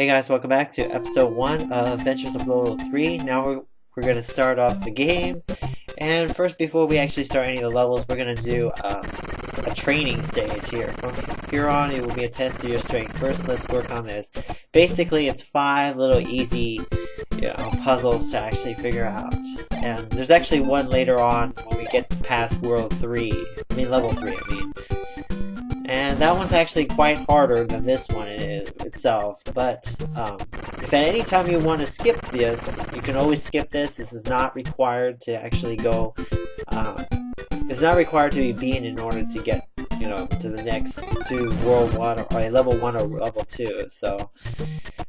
Hey guys, welcome back to episode 1 of Adventures of Lolo 3. Now we're going to start off the game. And first, before we actually start any of the levels, we're going to do a training stage here. From here on, it will be a test of your strength. First, let's work on this. Basically, it's 5 little easy puzzles to actually figure out. And there's actually one later on when we get past level 3, And that one's actually quite harder than this one itself, but if at any time you want to skip this, you can always skip this. This is not required to actually go, it's not required to be beaten in order to get, to the next, to World 1 or level 1 or level 2, so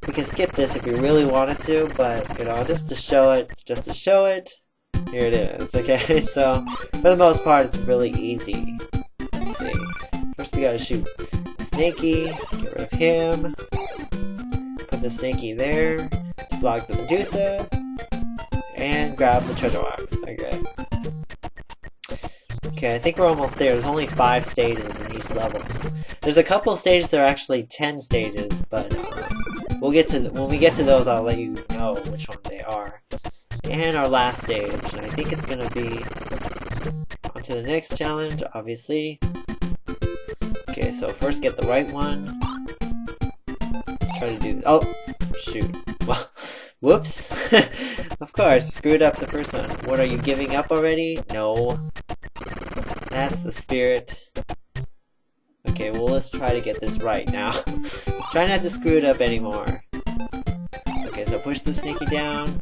we can skip this if we really wanted to, but, just to show it, here it is, okay? So, for the most part, it's really easy. Let's see. First we gotta shoot the Snaky, get rid of him, put the Snaky there, to block the Medusa, and grab the treasure box. Okay, I think we're almost there. There's only 5 stages in each level. There's a couple of stages that are actually 10 stages, but we'll get to when we get to those, I'll let you know which ones they are. And our last stage, and I think it's gonna be on to the next challenge, obviously. Okay, so first get the right one. Let's try to do this. Oh, shoot. Well, whoops. Of course, screwed up the first one. What, are you giving up already? No. That's the spirit. Okay, well, let's try to get this right now. Let's try not to screw it up anymore. Okay, so push the Snaky down.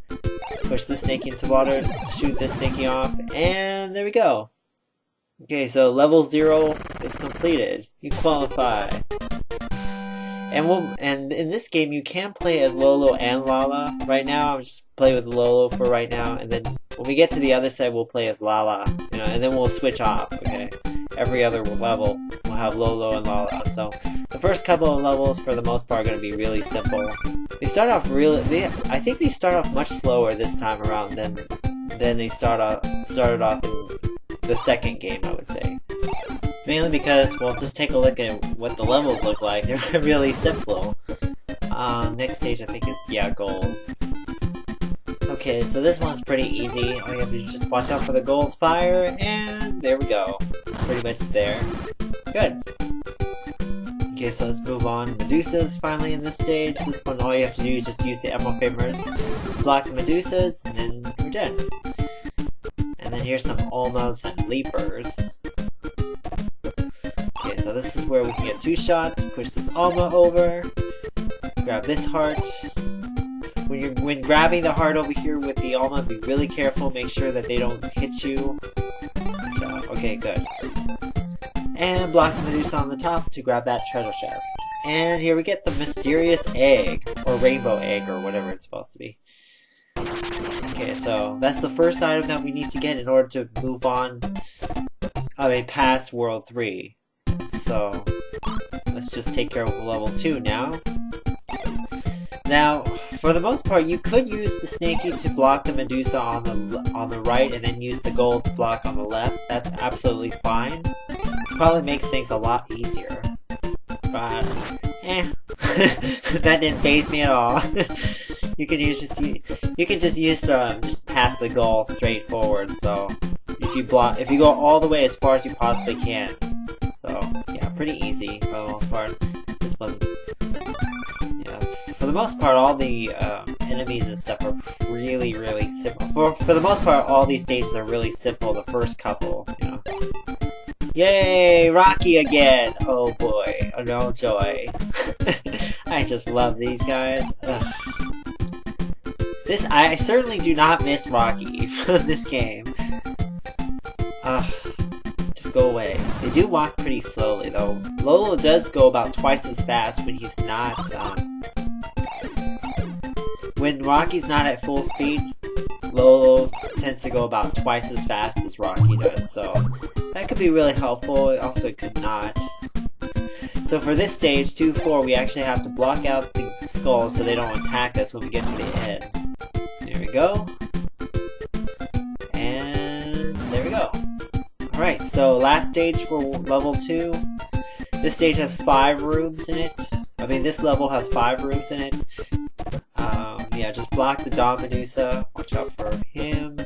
Push the Snaky into water. Shoot the Snaky off. And there we go. Okay, so level 0 is completed. You qualify. And in this game you can play as Lolo and Lala. Right now I'm just playing with Lolo for right now, and then when we get to the other side we'll play as Lala. And then we'll switch off, okay? Every other level we'll have Lolo and Lala. So the first couple of levels for the most part are gonna be really simple. They start off I think they start off much slower this time around than they started off in the second game, I would say. Mainly because, well, just take a look at what the levels look like. They're really simple. Next stage I think is, goals. Okay, so this one's pretty easy. All you have to do is just watch out for the goals fire, and there we go. Pretty much there. Good. Okay, so let's move on. Medusa's finally in this stage. This one, all you have to do is just use the Emerald Famers to block the Medusas, and then you're done. And then here's some Almas and Leapers. Okay, so this is where we can get 2 shots. Push this Alma over. Grab this heart. When grabbing the heart over here with the Alma, be really careful. Make sure that they don't hit you. Good job. Okay, good. And block the Medusa on the top to grab that treasure chest. And here we get the mysterious egg, or rainbow egg, or whatever it's supposed to be. Okay, so that's the first item that we need to get in order to move on, past World 3. So, let's just take care of level 2 now. Now, for the most part, you could use the Snaky to block the Medusa on the right, and then use the gold to block on the left. That's absolutely fine. This probably makes things a lot easier. But, that didn't faze me at all. You can just pass the goal straight forward. So if you go all the way as far as you possibly can. So yeah, pretty easy for the most part. This one's for the most part all the enemies and stuff are really simple. For the most part, all these stages are really simple. The first couple, Yay, Rocky again! Oh boy, oh no joy. I just love these guys. Ugh. I certainly do not miss Rocky from this game. Just go away. They do walk pretty slowly though. Lolo does go about twice as fast when he's not, when Rocky's not at full speed, Lolo tends to go about twice as fast as Rocky does, so that could be really helpful. Also, it could not. So for this stage, 2-4, we actually have to block out the skulls so they don't attack us when we get to the end. There we go. And there we go. Alright, so last stage for level 2. This stage has 5 rooms in it. mean, this level has 5 rooms in it. Yeah, just block the Dawn Medusa. Watch out for him.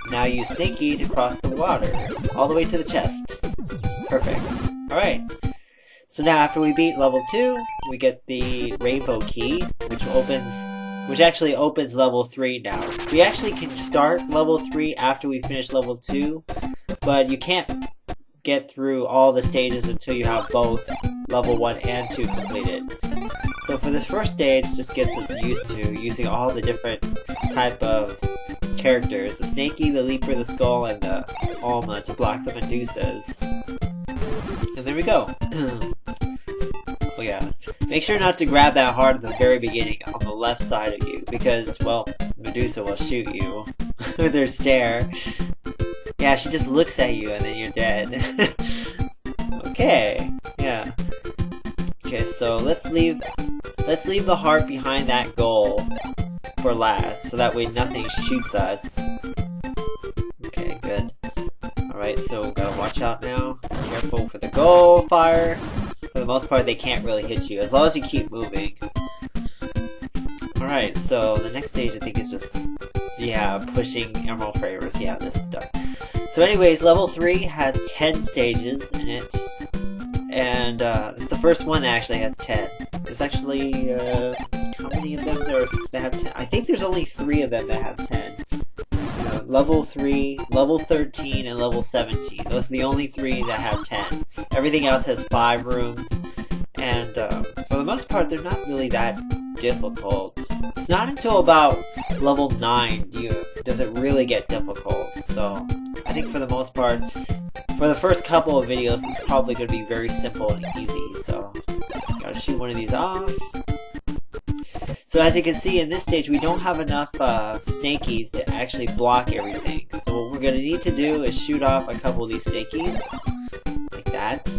Now use Snaky to cross the water, all the way to the chest. Perfect. Alright. So now after we beat level 2, we get the Rainbow Key, which actually opens level 3 now. We actually can start level 3 after we finish level 2, but you can't get through all the stages until you have both level 1 and 2 completed. So for this first stage, just gets us used to using all the different type of characters. The Snaky, the Leaper, the Skull, and the Alma to block the Medusas. And there we go. Oh yeah. Make sure not to grab that heart at the very beginning on the left side of you, because, well, Medusa will shoot you with her stare. Yeah, she just looks at you and then you're dead. Okay, yeah. Okay, so let's leave the heart behind that goal for last, so that way nothing shoots us. Okay, good. Alright, so we gotta watch out now. Careful for the goal fire. For the most part, they can't really hit you, as long as you keep moving. Alright, so the next stage I think is just, yeah, pushing Emerald Framers. Yeah, this stuff. So anyways, level 3 has 10 stages in it. And this is the first one that actually has 10. There's actually, how many of them that have 10? I think there's only 3 of them that have 10. Level 3, level 13, and level 17. Those are the only 3 that have 10. Everything else has 5 rooms. And for the most part, they're not really that difficult. It's not until about level 9 does it really get difficult. So I think for the most part, for the first couple of videos, it's probably going to be very simple and easy. So gotta shoot one of these off. So as you can see in this stage, we don't have enough Snakies to actually block everything. So what we're going to need to do is shoot off a couple of these Snakies, like that.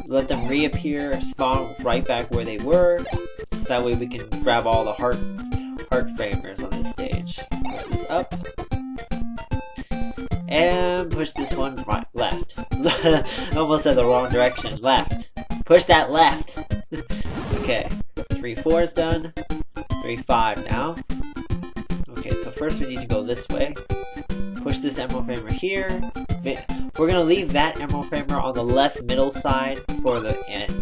Let them reappear, spawn right back where they were, so that way we can grab all the heart framers on this stage. Push this up, and push this one right, left. I almost said the wrong direction. Left. Push that left. Okay. 3-4 is done. 3-5 now. Okay, so first we need to go this way. Push this Emerald Framer here. We're gonna leave that Emerald Framer on the left middle side for the end.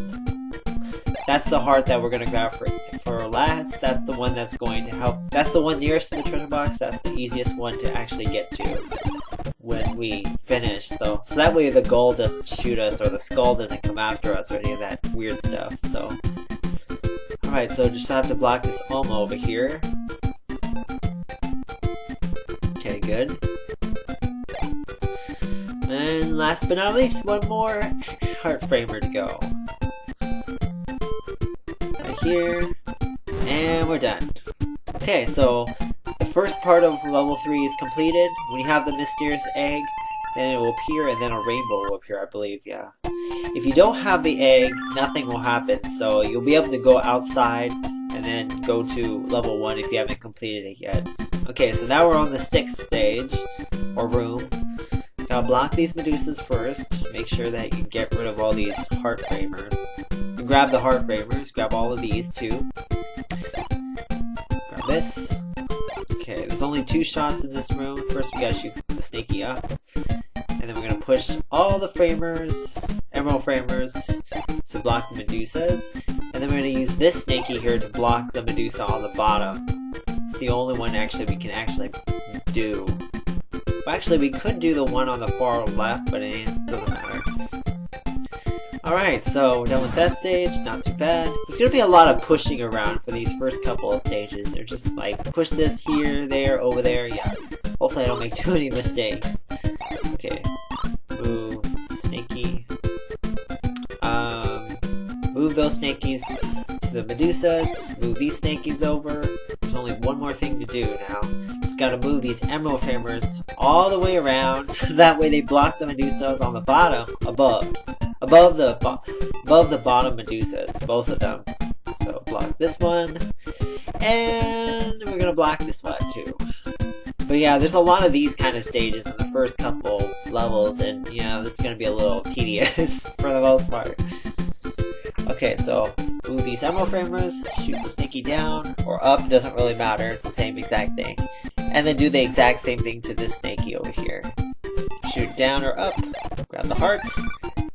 That's the heart that we're gonna grab for last. That's the one that's going to help. That's the one nearest to the treasure box. That's the easiest one to actually get to when we finish. So that way the goal doesn't shoot us, or the skull doesn't come after us, or any of that weird stuff. So. Alright, so just have to block this Alma over here. Okay, good. And last but not least, one more heart framer to go. Right here. And we're done. Okay, so the first part of level 3 is completed. When you have the mysterious egg, then it will appear, and then a rainbow will appear, I believe, yeah. If you don't have the egg, nothing will happen, so you'll be able to go outside and then go to level 1 if you haven't completed it yet. Okay, so now we're on the 6th stage, or room. Gotta block these Medusas first, make sure that you get rid of all these heart framers. You grab the heart framers, grab all of these too. Grab this. Okay, there's only 2 shots in this room. First we gotta shoot the Snaky up. And then we're going to push all the framers, Emerald Framers, to block the Medusas. And then we're going to use this Snaky here to block the Medusa on the bottom. It's the only one actually we can actually do. Well, actually, we could do the one on the far left, but it doesn't matter. Alright, so we're done with that stage. Not too bad. There's going to be a lot of pushing around for these first couple of stages. They're just like, push this here, there, over there. Yeah. Hopefully I don't make too many mistakes. Okay, move Snaky. Move those Snakies to the Medusas. Move these Snakies over. There's only one more thing to do now. Just gotta move these Emerald Framers all the way around, so that way they block the Medusas on the bottom, above the bottom Medusas, both of them. So block this one, and we're gonna block this one too. But yeah, there's a lot of these kind of stages in the first couple levels, and you know, it's gonna be a little tedious for the most part. Okay, so move these emerald framers, shoot the Sneaky down, or up, doesn't really matter, it's the same exact thing. And then do the exact same thing to this Snaky over here. Shoot down or up, grab the heart,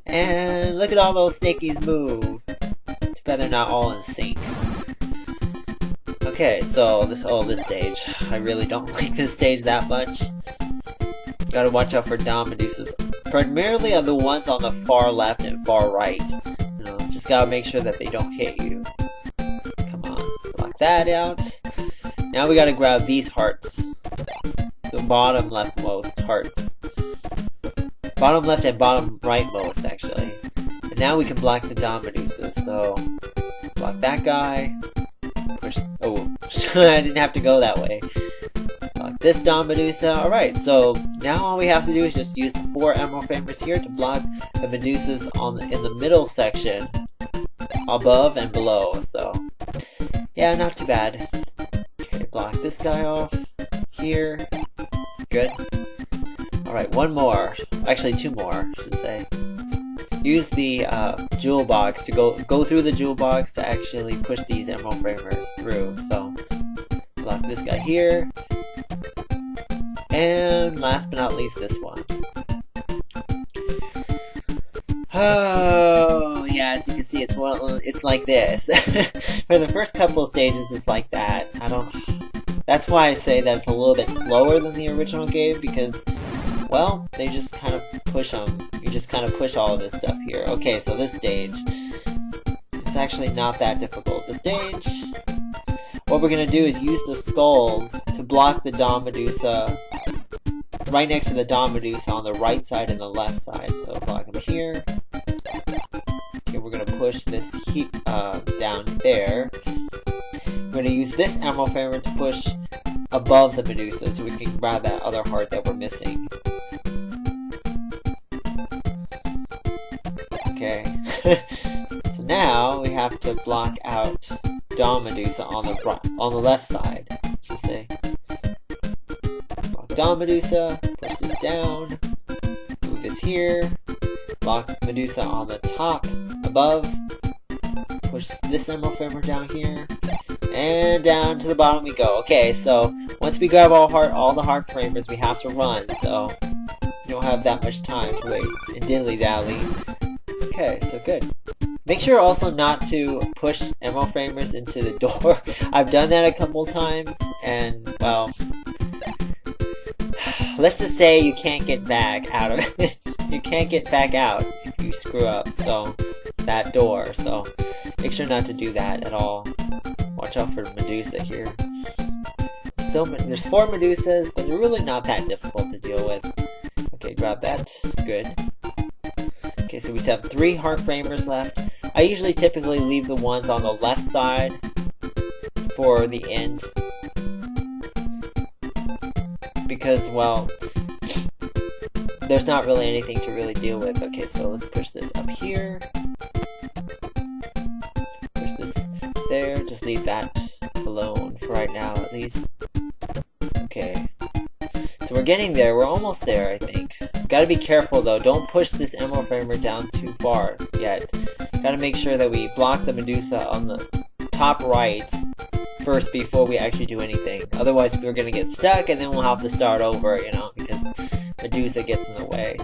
and look at all those Snakies move. Too bad they're not all in sync. Okay, so this stage. I really don't like this stage that much. Gotta watch out for Dawn Medusas. Primarily are the ones on the far left and far right. You know, just gotta make sure that they don't hit you. Come on, block that out. Now we gotta grab these hearts. The bottom leftmost hearts. Bottom left and bottom rightmost, actually. And now we can block the Dawn Medusas, so block that guy. Push. Oh, I didn't have to go that way. Block this Dawn Medusa. Alright, so now all we have to do is just use the 4 emerald framers here to block the Medusas in the middle section, above and below. So, yeah, not too bad. Okay, block this guy off here. Good. Alright, one more. Actually, 2 more, I should say. Use the jewel box to go through the jewel box to actually push these emerald framers through. So block this guy here, and last but not least, this one. Oh yeah, as you can see, it's like this. For the first couple of stages, it's like that. That's why I say that it's a little bit slower than the original game, because, well, they just kind of push them. You just kind of push all of this stuff here. Okay, so this stage, it's actually not that difficult. The stage, what we're going to do is use the skulls to block the Dawn Medusa right next to the Dawn Medusa on the right side and the left side. So block them here. Okay, we're going to push this down there. We're going to use this emerald framer to push above the Medusa so we can grab that other heart that we're missing. Okay. So now we have to block out Dawn Medusa on the left side. Let's say. Block Dawn Medusa, push this down, move this here, block Medusa on the top, above, push this emerald framer down here, and down to the bottom we go. Okay, so once we grab all the heart framers, we have to run, so we don't have that much time to waste and dilly-dally. Okay, so good. Make sure also not to push emerald framers into the door. I've done that a couple times, and, well, let's just say you can't get back out of it. You can't get back out if you screw up, so, that door, so make sure not to do that at all. Watch out for Medusa here. There's 4 Medusas, but they're really not that difficult to deal with. Okay, grab that. Good. Okay, so we have 3 heart framers left. I usually typically leave the ones on the left side for the end. Because, well, there's not really anything to really deal with. Okay, so let's push this up here. Push this there. Just leave that alone for right now, at least. Okay. So we're getting there. We're almost there, I think. Gotta be careful, though. Don't push this emerald framer down too far yet. Gotta make sure that we block the Medusa on the top right first before we actually do anything. Otherwise, we're gonna get stuck, and then we'll have to start over, you know, because Medusa gets in the way.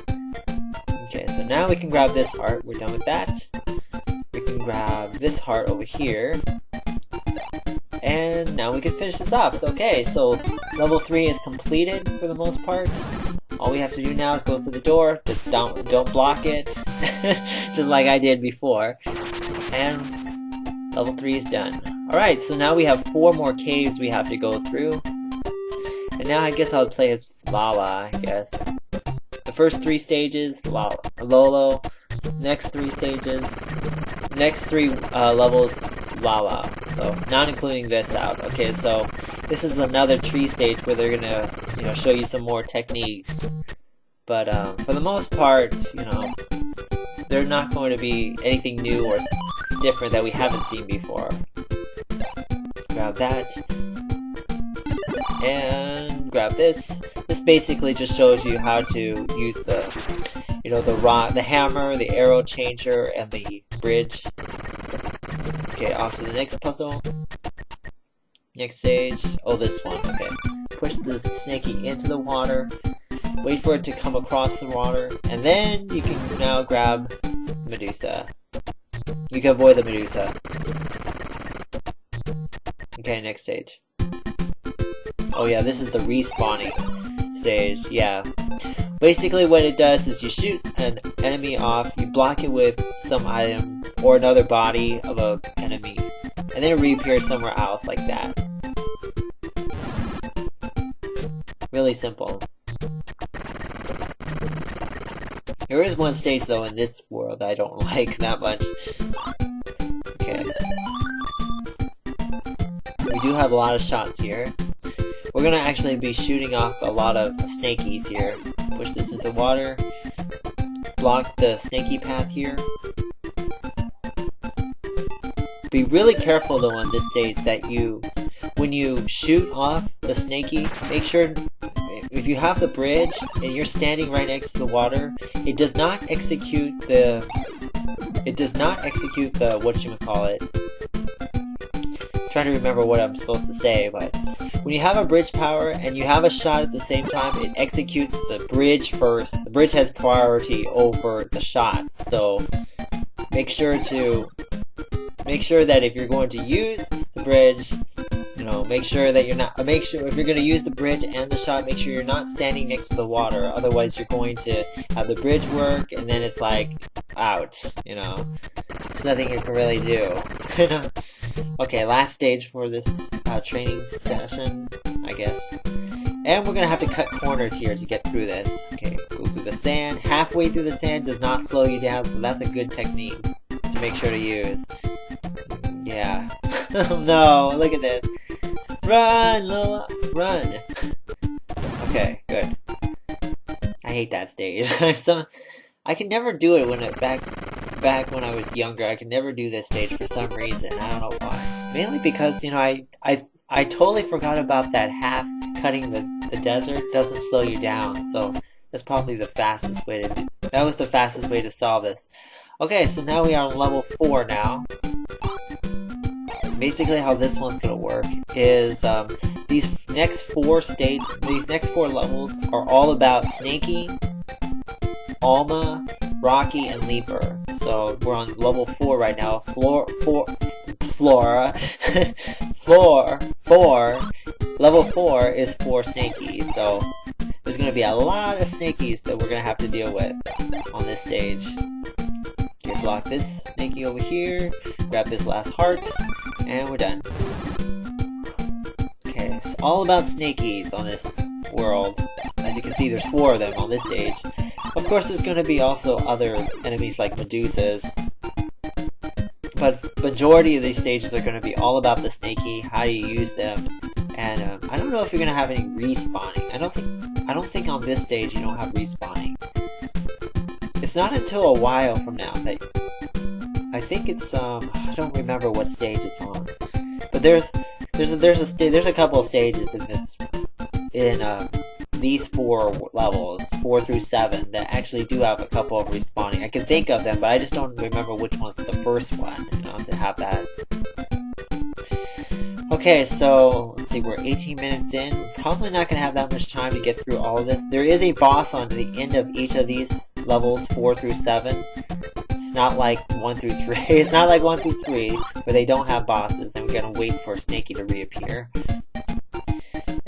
Okay, so now we can grab this heart. We're done with that. We can grab this heart over here. And now we can finish this off. So, okay, so level 3 is completed for the most part. All we have to do now is go through the door. Just don't block it. Just like I did before. And level 3 is done. Alright, so now we have 4 more caves we have to go through. And now I guess I'll play as Lala, I guess. The first 3 stages, Lolo. Next 3 stages. Next 3 levels, Lala. So, not including this out. Okay, so this is another tree stage where they're gonna, you know, show you some more techniques. But for the most part, you know, they're not going to be anything new or different that we haven't seen before. Grab that. And grab this. This basically just shows you how to use the, you know, the hammer, the arrow changer, and the bridge. Okay, off to the next puzzle. Next stage. Oh, this one. Okay. Push the snaky into the water. Wait for it to come across the water. And then you can now grab Medusa. You can avoid the Medusa. Okay, next stage. Oh yeah, this is the respawning stage. Yeah. Basically what it does is you shoot an enemy off, you block it with some item or another body of an enemy, and then it reappears somewhere else like that. Really simple. There is one stage though in this world that I don't like that much. Okay. We do have a lot of shots here. We're gonna actually be shooting off a lot of snakies here. Push this into water. Block the snaky path here. Be really careful though on this stage that when you shoot off the snaky, make sure if you have the bridge and you're standing right next to the water, it does not execute the whatchamacallit. I'm trying to remember what I'm supposed to say, but when you have a bridge power and you have a shot at the same time, it executes the bridge first. The bridge has priority over the shot, so make sure that if you're going to use the bridge, make sure that if you're going to use the bridge and the shot, make sure you're not standing next to the water. Otherwise, you're going to have the bridge work, and then it's like, out, There's nothing you can really do. Okay, last stage for this training session, I guess. And we're going to have to cut corners here to get through this. Okay, go through the sand. Halfway through the sand does not slow you down, so that's a good technique to make sure to use. Yeah. Oh no, look at this. Run, Lola, run. Okay, good. I hate that stage. I can never do it back when I was younger. I could never do this stage for some reason. I don't know why. Mainly because, I totally forgot about that half cutting the desert doesn't slow you down. So that's probably the fastest way that was the fastest way to solve this. Okay, so now we are on level 4 now. Basically how this one's gonna work is these next 4 levels are all about Snaky, Alma, Rocky, and Leaper. So we're on level 4 right now. Level 4 is for Snaky. So there's gonna be a lot of Snakies that we're gonna have to deal with on this stage. Okay, block this Snaky over here, grab this last heart, and we're done. Okay, it's all about Snakies on this world. As you can see, there's 4 of them on this stage. Of course, there's going to be also other enemies like Medusas. But majority of these stages are going to be all about the Snaky, how do you use them, and I don't know if you're going to have any respawning. I don't think on this stage you don't have respawning. It's not until a while from now that I think it's I don't remember what stage it's on, but there's a couple of stages in these 4 levels, 4 through 7, that actually do have a couple of respawning. I can think of them, but I just don't remember which one's the first one, to have that. Okay, so let's see, we're 18 minutes in. Probably not gonna have that much time to get through all of this. There is a boss on the end of each of these levels, 4 through 7. It's not like 1 through 3. It's not like 1 through 3, where they don't have bosses, and we're gonna wait for Snaky to reappear.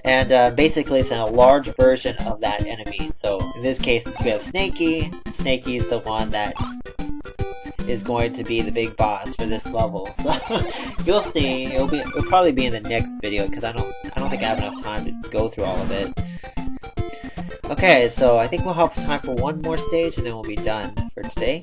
And basically, it's in a large version of that enemy. So in this case, we have Snaky. Snaky is the one that is going to be the big boss for this level. So you'll see. It'll probably be in the next video because I don't think I have enough time to go through all of it. Okay, so I think we'll have time for one more stage and then we'll be done for today.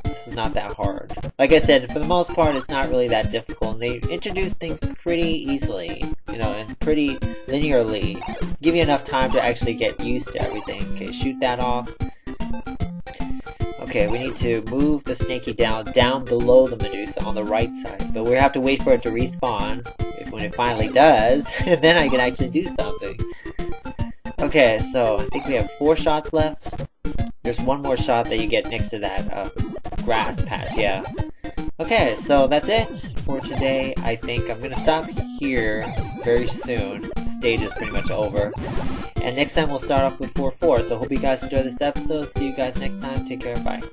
This is not that hard. Like I said, for the most part, it's not really that difficult, and they introduce things pretty easily, and pretty linearly. Give you enough time to actually get used to everything. Okay, shoot that off. Okay, we need to move the Snaky down below the Medusa on the right side, but we have to wait for it to respawn when it finally does, and then I can actually do something. Okay, so I think we have 4 shots left. There's one more shot that you get next to that grass patch, yeah. Okay, so that's it for today. I think I'm gonna stop here very soon. The stage is pretty much over. And next time we'll start off with 4-4. So hope you guys enjoy this episode. See you guys next time. Take care. Bye.